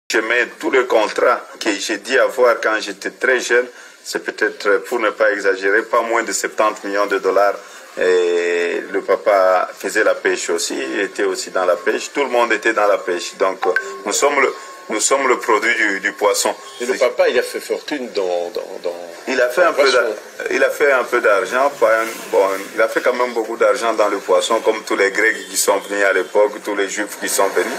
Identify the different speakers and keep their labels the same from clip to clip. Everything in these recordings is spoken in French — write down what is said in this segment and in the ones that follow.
Speaker 1: Je mets tous les contrats que j'ai dit avoir quand j'étais très jeune, c'est peut-être, pour ne pas exagérer, pas moins de 70 millions de dollars. Et le papa faisait la pêche aussi, il était aussi dans la pêche, tout le monde était dans la pêche. Donc nous sommes le produit du poisson.
Speaker 2: Et le papa, il a fait fortune
Speaker 1: il a fait un peu d'argent, il a fait quand même beaucoup d'argent dans le poisson, comme tous les Grecs qui sont venus à l'époque, tous les Juifs qui sont venus.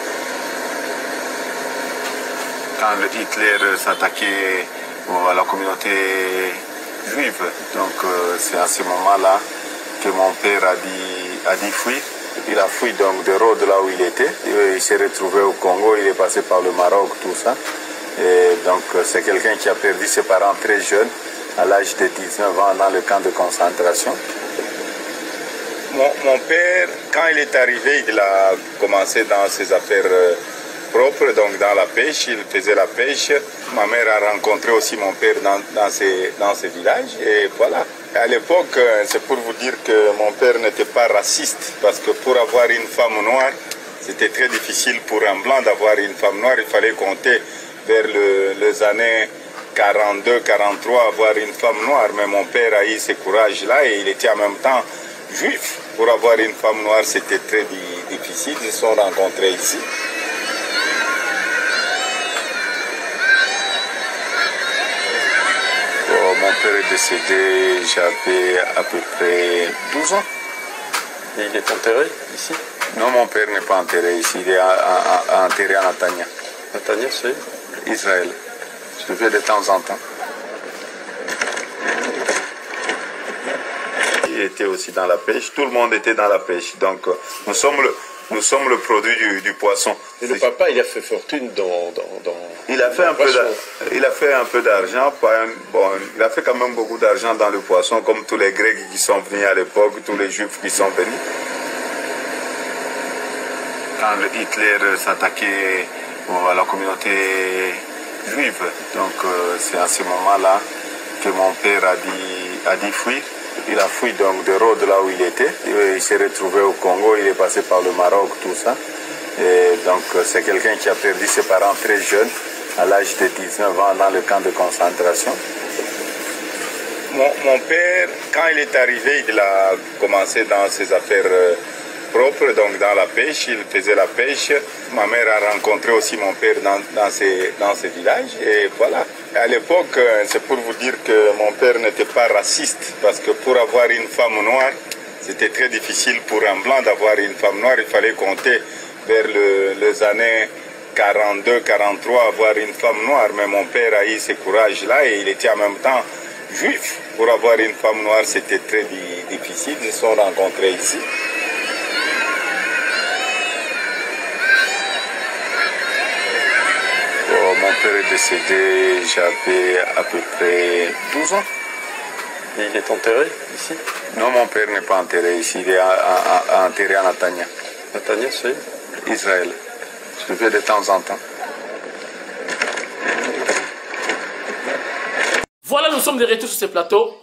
Speaker 1: Quand Hitler s'attaquait à la communauté juive, donc c'est à ce moment-là que mon père a dit fuir. Il a fui donc de Rhodes là où il était. Il s'est retrouvé au Congo, il est passé par le Maroc, tout ça. Et donc c'est quelqu'un qui a perdu ses parents très jeunes, à l'âge de 19 ans, dans le camp de concentration. Mon père, quand il est arrivé, il a commencé dans ses affaires propres, donc dans la pêche, il faisait la pêche. Ma mère a rencontré aussi mon père dans ces villages, et voilà. À l'époque, c'est pour vous dire que mon père n'était pas raciste, parce que pour avoir une femme noire, c'était très difficile pour un blanc d'avoir une femme noire. Il fallait compter vers les années 42, 43, avoir une femme noire. Mais mon père a eu ce courage-là et il était en même temps juif. Pour avoir une femme noire, c'était très difficile. Ils se sont rencontrés ici. Mon père est décédé, j'avais à peu près 12 ans.
Speaker 2: Et il est enterré ici?
Speaker 1: Non, mon père n'est pas enterré ici, il est enterré à Netanya.
Speaker 2: Netanya, c'est
Speaker 1: Israël. Je le fais de temps en temps. Il était aussi dans la pêche, tout le monde était dans la pêche. Donc nous sommes le produit du poisson.
Speaker 2: Et le papa, il a fait fortune
Speaker 1: il a fait un peu d'argent, il a fait quand même beaucoup d'argent dans le poisson, comme tous les Grecs qui sont venus à l'époque, tous les Juifs qui sont venus. Quand Hitler s'attaquait à la communauté juive, donc c'est à ce moment-là que mon père a dit fuir. Il a fui donc de Rhodes là où il était. Il s'est retrouvé au Congo, il est passé par le Maroc, tout ça. Et donc c'est quelqu'un qui a perdu ses parents très jeunes, à l'âge de 19 ans, dans le camp de concentration. Mon père, quand il est arrivé, il a commencé dans ses affaires propres, donc dans la pêche, il faisait la pêche. Ma mère a rencontré aussi mon père dans ces villages, et voilà. À l'époque, c'est pour vous dire que mon père n'était pas raciste, parce que pour avoir une femme noire, c'était très difficile pour un blanc d'avoir une femme noire. Il fallait compter vers les années 42, 43, avoir une femme noire. Mais mon père a eu ce courage-là et il était en même temps juif. Pour avoir une femme noire, c'était très difficile. Ils se sont rencontrés ici. Mon père est décédé, j'avais à peu près 12 ans.
Speaker 2: Et il est enterré ici?
Speaker 1: Non, mon père n'est pas enterré ici, il est enterré à Netanya.
Speaker 2: Netanya, c'est
Speaker 1: Israël. Je le fais de temps en temps.
Speaker 3: Voilà, nous sommes de retour sur ce plateau.